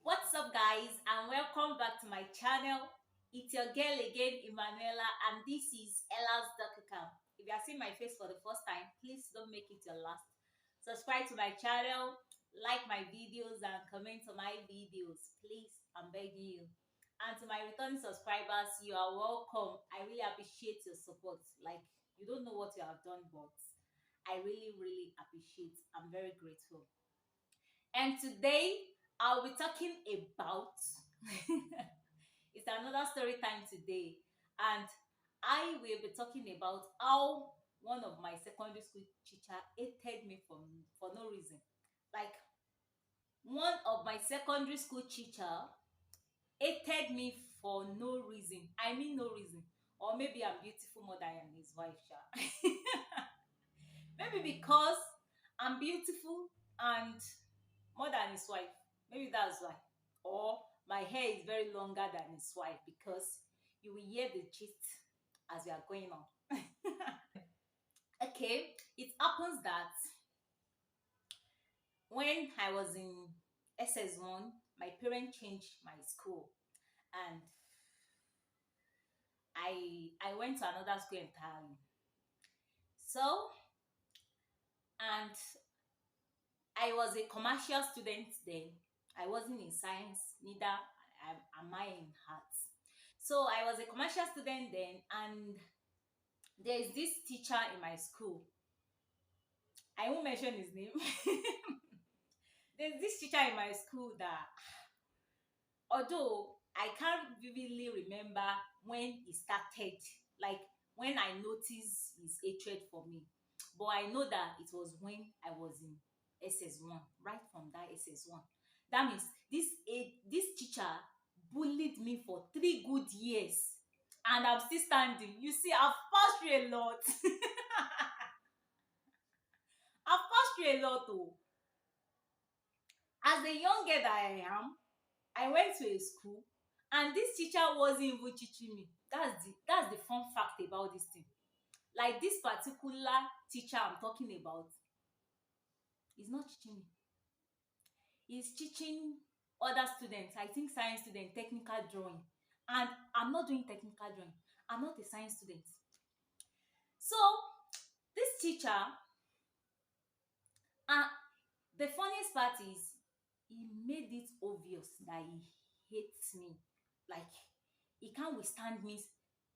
What's up, guys, and welcome back to my channel. It's your girl again, Emanuela, and this is EllasDocucam. If you are seeing my face for the first time, please don't make it your last. Subscribe to my channel, like my videos, and comment on my videos. Please, I'm begging you. And to my returning subscribers, you are welcome. I really appreciate your support. Like, you don't know what you have done, but I really appreciate. I'm very grateful. And today I'll be talking about it's another story time today, and I will be talking about how one of my secondary school teacher hated me for no reason. Like, one of my secondary school teacher hated me for no reason. I mean no reason. Or maybe I'm beautiful more than I am his wife, sha. Maybe because I'm beautiful and more than his wife. Maybe that's why. Or my hair is very longer than his wife, because you will hear the gist as we are going on. Okay, it happens that when I was in SS1, my parents changed my school, and I went to another school entirely. So, and I was a commercial student then. I wasn't in science, neither am I in arts. So I was a commercial student then, and there's this teacher in my school. I won't mention his name. There's this teacher in my school that, although I can't vividly remember when he started, like when I noticed his hatred for me, but I know that it was when I was in SS1, right from that SS1. That means this teacher bullied me for 3 good years, and I'm still standing. You see, I've passed through a lot. I've passed through a lot. Oh, as the young girl that I am, I went to a school, and this teacher wasn't even teaching me. That's the fun fact about this thing. Like, this particular teacher I'm talking about is not teaching me. He's teaching other students, I think science student, technical drawing. And I'm not doing technical drawing. I'm not a science student. So this teacher, uh, the funniest part is, he made it obvious that he hates me. Like, he can't withstand me.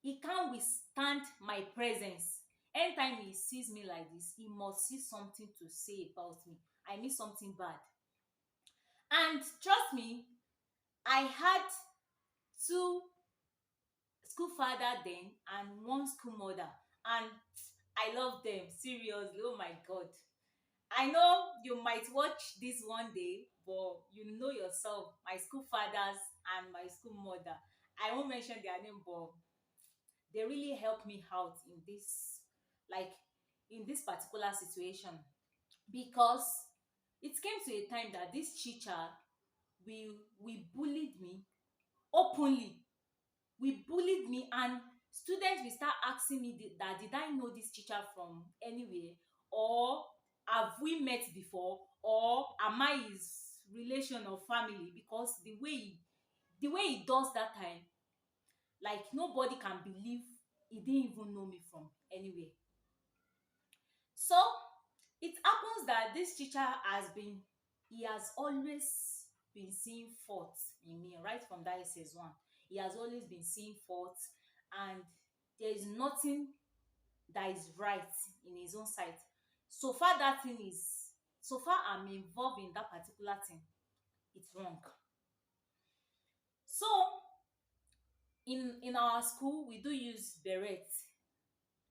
He can't withstand my presence. Anytime he sees me like this, he must see something to say about me. I mean something bad. And trust me, I had two school father then and one school mother, and I love them seriously. Oh my god. I know you might watch this one day, but you know yourself, my school fathers and my school mother, I won't mention their name, but they really helped me out in this, like, in this particular situation, because it came to a time that this teacher we bullied me openly. We bullied me, and students will start asking me that did I know this teacher from anywhere, or have we met before, or am I his relation or family, because the way he does that time, like, nobody can believe he didn't even know me from anywhere. So it happens that this teacher he has always been seeing faults in me right from that SS1. He has always been seeing faults, and there is nothing that is right in his own sight. So far I'm involved in that particular thing, it's wrong. So in our school, we do use beret.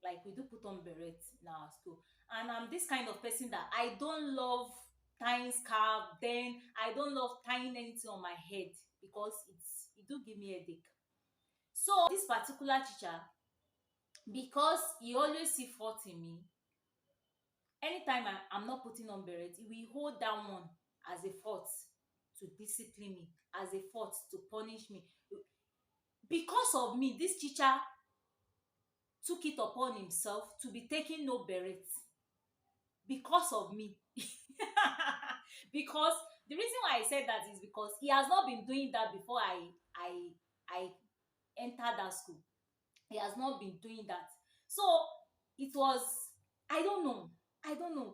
Like, we do put on beret in our school, and I'm this kind of person that I don't love tying scarf. Then I don't love tying anything on my head, because it do give me headache. So this particular teacher, because he always see fault in me, anytime I'm not putting on beret, he will hold that one as a fault to discipline me, as a fault to punish me. Because of me, this teacher took it upon himself to be taking no beret, because of me. Because the reason why I said that is because he has not been doing that before I entered that school. He has not been doing that. So it was, I don't know,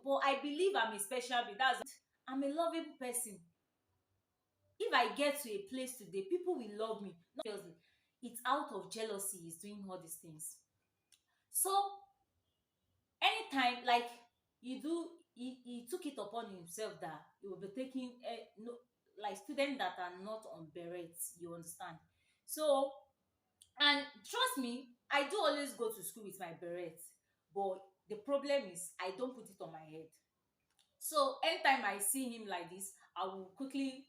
but I believe I'm a special being. That's, I'm a loving person. If I get to a place today, people will love me. Not seriously. It's out of jealousy he's doing all these things. So anytime, like, he took it upon himself that he will be taking no, like students that are not on berets, you understand. So, and trust me, I do always go to school with my beret, but the problem is I don't put it on my head. So anytime I see him like this, I will quickly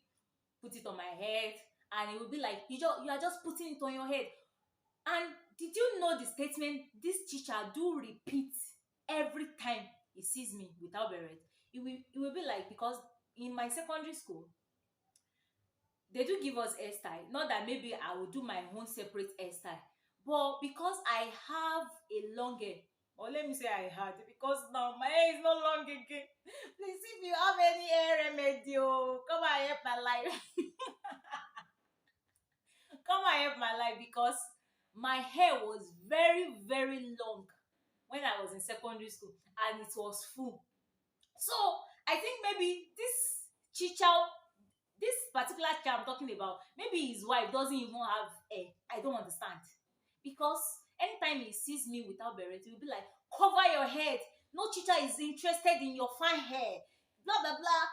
put it on my head, and it will be like, you are just putting it on your head. And did you know the statement this teacher do repeat every time he sees me without beret? It will be like, because in my secondary school they do give us hairstyle. Not that maybe I will do my own separate hairstyle, but because I have a long hair, or let me say I had, because now my hair is no long again. Please, if you have any hair remedy, oh, come and help my life. Come and help my life, because my hair was very, very long when I was in secondary school, and it was full. So I think maybe this teacher, this particular child I'm talking about, maybe his wife doesn't even have hair. I don't understand. Because anytime he sees me without beret, he will be like, cover your head. No teacher is interested in your fine hair. Blah blah blah.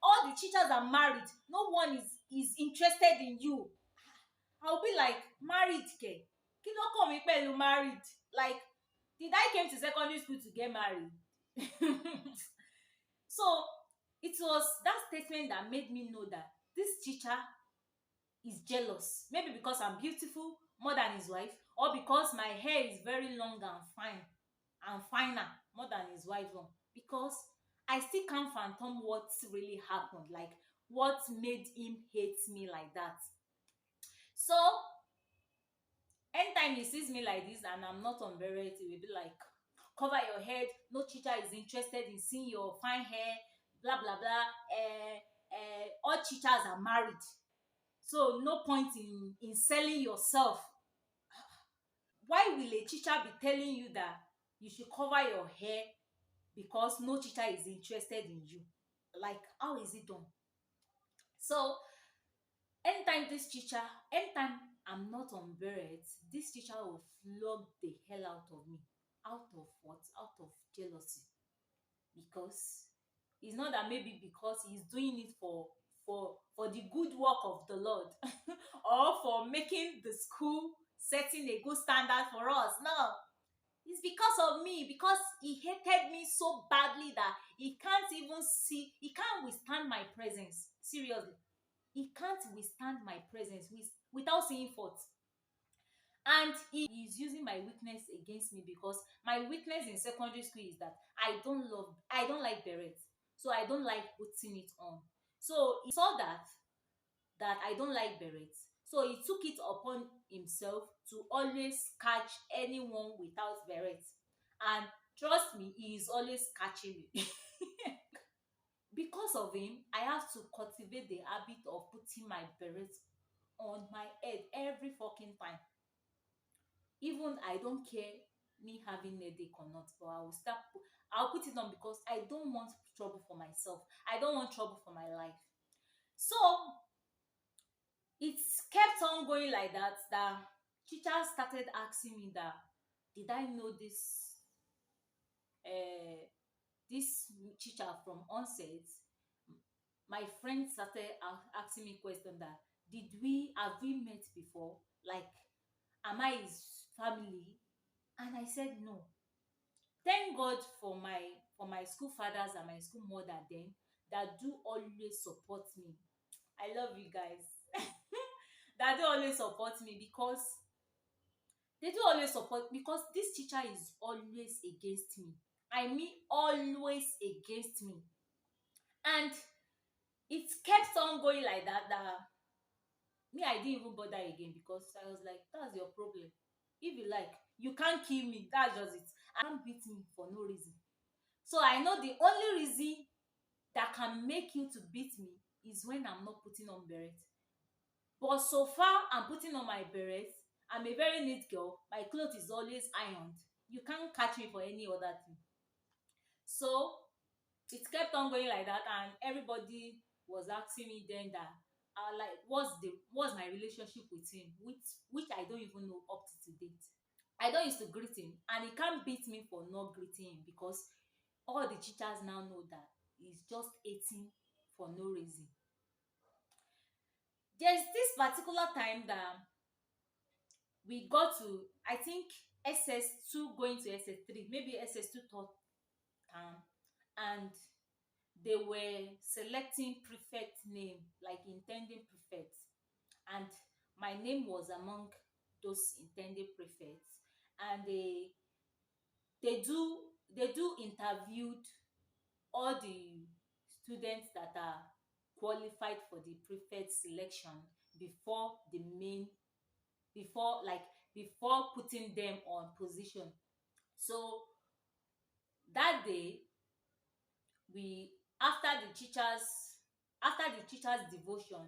All the teachers are married. No one is interested in you. I'll be like, married ke? Kí ló kàn mí pẹ̀lú married? Like, did I came to secondary school to get married? So it was that statement that made me know that this teacher is jealous. Maybe because I'm beautiful more than his wife, or because my hair is very long and fine and finer more than his wife's own. Because I still can't fathom what really happened, like what made him hate me like that. So anytime he sees me like this and I'm not on beret, he will be like, cover your head. No teacher is interested in seeing your fine hair. Blah blah blah. All teachers are married, so no point in selling yourself. Why will a teacher be telling you that you should cover your hair because no teacher is interested in you? Like, how is it done? So anytime this teacher, anytime I'm not on beret, this teacher will flog the hell out of me. Out of what? Out of jealousy. Because it's not that maybe because he's doing it for the good work of the Lord, or for making the school setting a good standard for us. No, it's because of me, because he hated me so badly that he can't withstand my presence. Seriously, he can't withstand my presence without seeing fault. And he is using my weakness against me, because my weakness in secondary school is that I don't like beret, so I don't like putting it on. So he saw that I don't like beret, so he took it upon himself to always catch anyone without beret. And trust me, he is always catching me. Because of him, I have to cultivate the habit of putting my beret on my head every fucking time. Even I don't care me having headache or not, but I'll put it on, because I don't want trouble for myself. I don't want trouble for my life. So it's kept on going like that, that teachers started asking me that, did I know uh this teacher from onset? My friends started asking me question that, did we have we met before? Like, am I his family? And I said no. Thank God for my school fathers and my school mother then, that do always support me. I love you guys. That do always support me, because they do always support, because this teacher is always against me. I mean, always against me. And it kept on going like that, that me, I didn't even bother again, because I was like, that's your problem. If you like, you can't kill me. That's just it. I can't beat me for no reason. So I know the only reason that can make you to beat me is when I'm not putting on beret. But so far I'm putting on my beret. I'm a very neat girl. My clothes is always ironed. You can't catch me for any other thing. So it kept on going like that, and everybody was asking me then that like what's my relationship with him, which I don't even know up to date. I don't used to greet him, and he can't beat me for not greeting him, because all the teachers now know that he's just hating for no reason. There's this particular time that we got to, I think, SS2 going to SS3, maybe SS2 third term, and they were selecting prefect name, like intending prefects, and my name was among those intending prefects. And they do they do interviewed all the students that are qualified for the prefect selection before the main before like before putting them on position. So that day, we after the teachers devotion,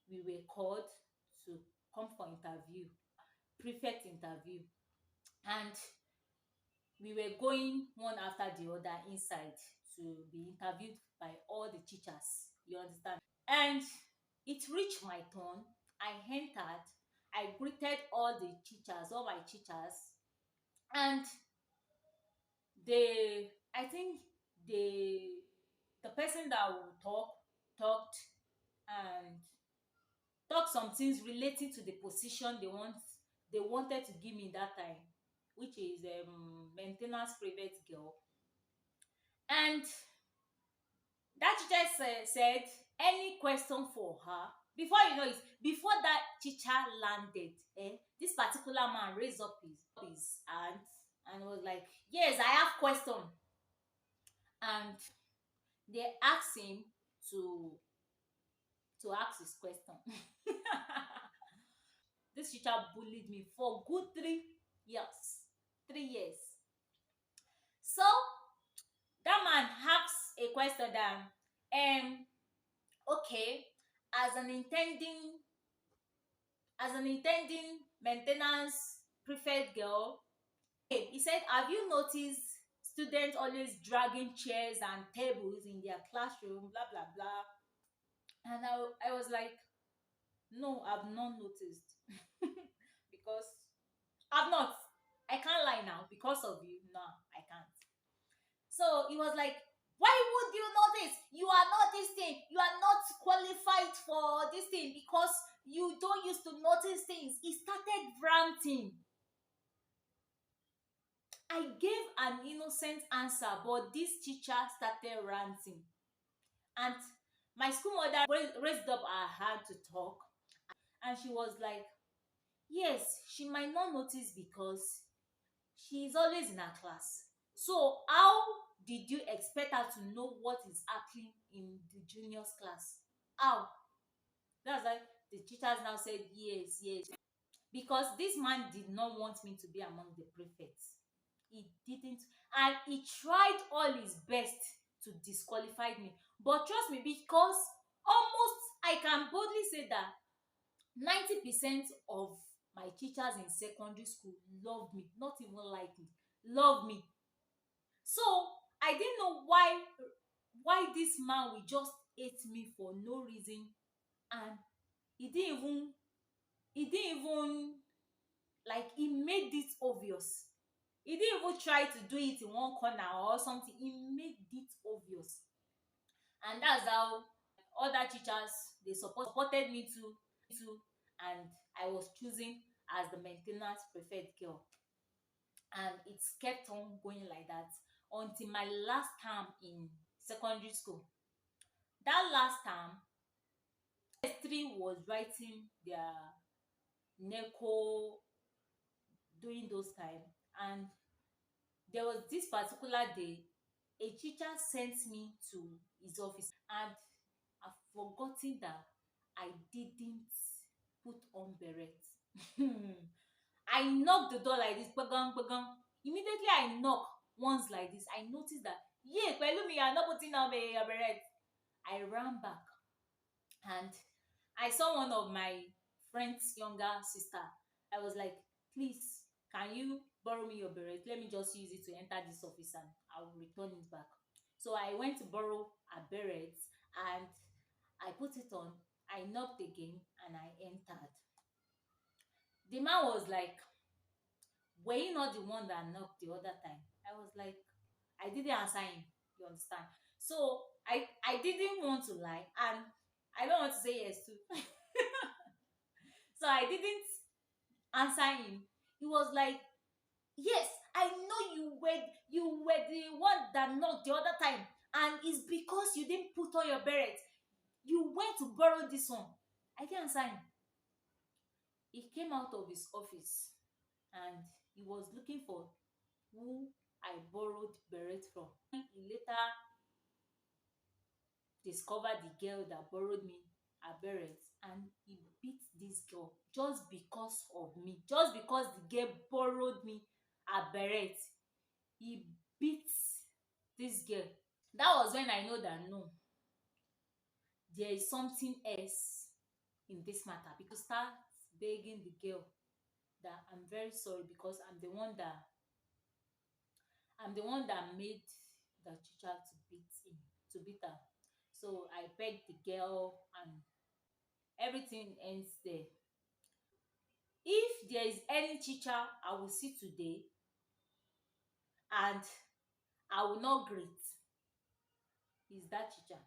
we were called to come for interview, prefect interview, and we were going one after the other inside to be interviewed by all the teachers, you understand. And it reached my turn. I entered, I greeted all my teachers, and they I think the person that would talked and talked some things relating to the position they wanted to give me that time, which is maintenance private girl. And that teacher said any question for her. Before you know it, before that teacher landed, this particular man raised up his hand and was like, yes, I have question. And they asked him to ask his question. This teacher bullied me for good 3 years. 3 years. So that man asks a question that, okay, as an intending maintenance prefect girl, he said, have you noticed students always dragging chairs and tables in their classroom, blah blah blah? And I was like, no, I've not noticed. Because I've not. I can't lie now because of you. No, I can't. So he was like, why would you notice? You are not this thing. You are not qualified for this thing because you don't used to notice things. He started ranting. I gave an innocent answer, but this teacher started ranting. And my school mother raised up her hand to talk. And she was like, yes, she might not notice because she is always in her class. So how did you expect her to know what is happening in the juniors class? How? That's like the teachers now said yes, yes. Because this man did not want me to be among the prefects. He didn't, and he tried all his best to disqualify me. But trust me, because almost I can boldly say that 90% of my teachers in secondary school loved me, not even like me, loved me. So I didn't know why this man will just hate me for no reason. And he didn't even he didn't even like he made it obvious. He didn't even try to do it in one corner or something. He made it obvious. And that's how other teachers, they supported me too, and I was chosen as the maintenance prefect girl. And it kept on going like that until my last term in secondary school. That last term, S3 was writing their NECO during those time, and there was this particular day a teacher sent me to his office, and I've forgotten that I didn't put on beret. I knocked the door like this, bagang bagang. Immediately I knock once like this, I noticed that, yeah, Pelumi, you are not putting on your beret. I ran back. And I saw one of my friend's younger sister. I was like, please, can you borrow me your beret? Let me just use it to enter this office and I'll return it back. So I went to borrow a beret and I put it on. I knocked again and I entered. The man was like, were you not the one that knocked the other time? I was like, I didn't answer him. You understand? So I didn't want to lie and I don't want to say yes too. So I didn't answer him. He was like, yes, I know you were the one that knocked the other time, and it's because you didn't put on your beret. You went to borrow this one. I didn't answer him. He came out of his office and he was looking for who I borrowed beret from. He later discovered the girl that borrowed me her beret and he beat this girl just because of me. Just because the girl borrowed me her beret, he beat this girl. That was when I know that no, there is something else in this matter, because start begging the girl that I'm very sorry because I'm the one that made the teacher to beat her. So I begged the girl and everything ends there. If there is any teacher I will see today and I will not greet, is that teacher.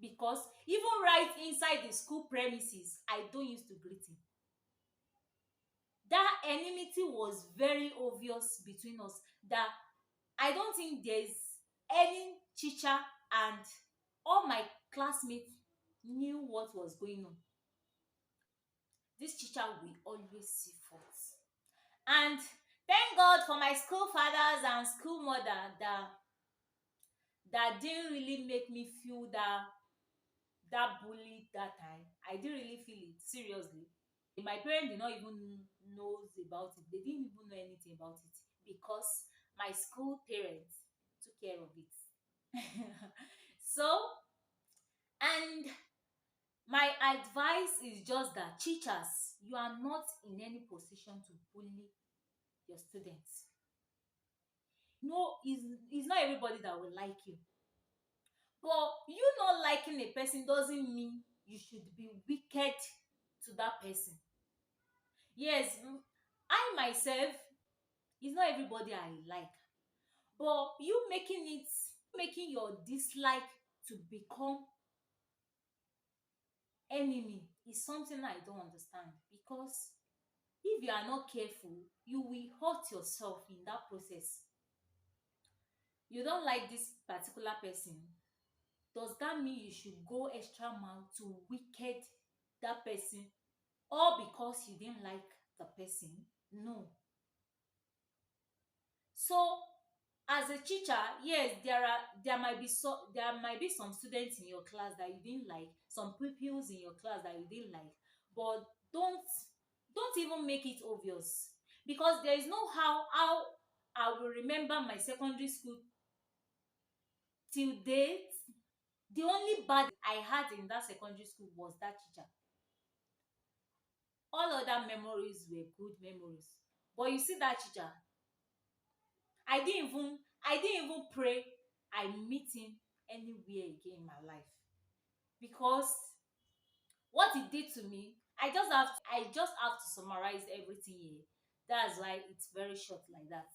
Because even right inside the school premises, I don't used to greet him. That enmity was very obvious between us, that I don't think there's any teacher and all my classmates knew what was going on. This teacher will always see faults. And thank God for my school fathers and school mother that didn't really make me feel that bullied that time. I didn't really feel it seriously. My parents did not even knows about it. They didn't even know anything about it because my school parents took care of it. So, and my advice is just that teachers, you are not in any position to bully your students. No, it's not everybody that will like you. But you not liking a person doesn't mean you should be wicked to that person. Yes, I myself, it's not everybody I like. But you making your dislike to become enemy is something I don't understand, because if you are not careful, you will hurt yourself in that process. You don't like this particular person, does that mean you should go extra mile to wicked that person, all because you didn't like the person? No. So as a teacher, yes, there might be some students in your class that you didn't like, some pupils in your class that you didn't like, but don't even make it obvious, because there is no how I will remember my secondary school till date. The only bad I had in that secondary school was that teacher. All other memories were good memories. But you see that teacher, I didn't even pray I meet him anywhere again in my life, because what he did to me, I just have to summarize everything here. That's why it's very short like that.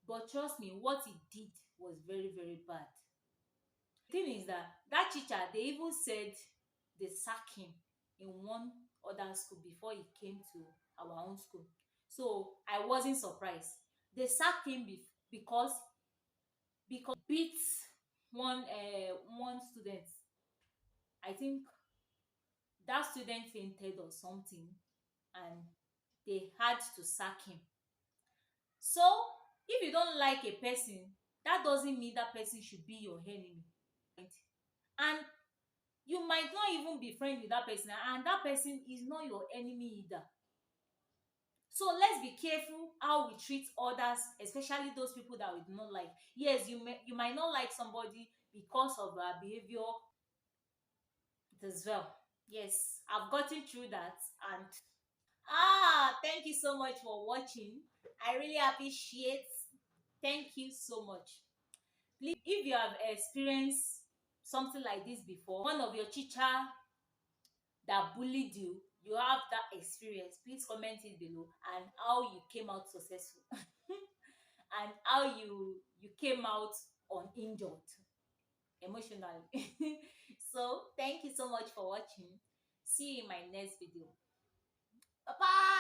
But trust me, what he did was very, very bad. The thing is that teacher, they even said they sack him in one other school before he came to our own school. So I wasn't surprised. They sacked him because beat one student. I think that student fainted or something, and they had to sack him. So if you don't like a person, that doesn't mean that person should be your enemy. And you might not even be friends with that person, and that person is not your enemy either. So let's be careful how we treat others, especially those people that we do not like. Yes, you might not like somebody because of their behavior, it as well. Yes, I've gotten through that. And thank you so much for watching. I really appreciate. Thank you so much. Please, if you have experienced something like this before, one of your teacher that bullied you, you have that experience, please comment it below, and how you came out successful and how you came out uninjured emotionally. So thank you so much for watching. See you in my next video. Bye bye.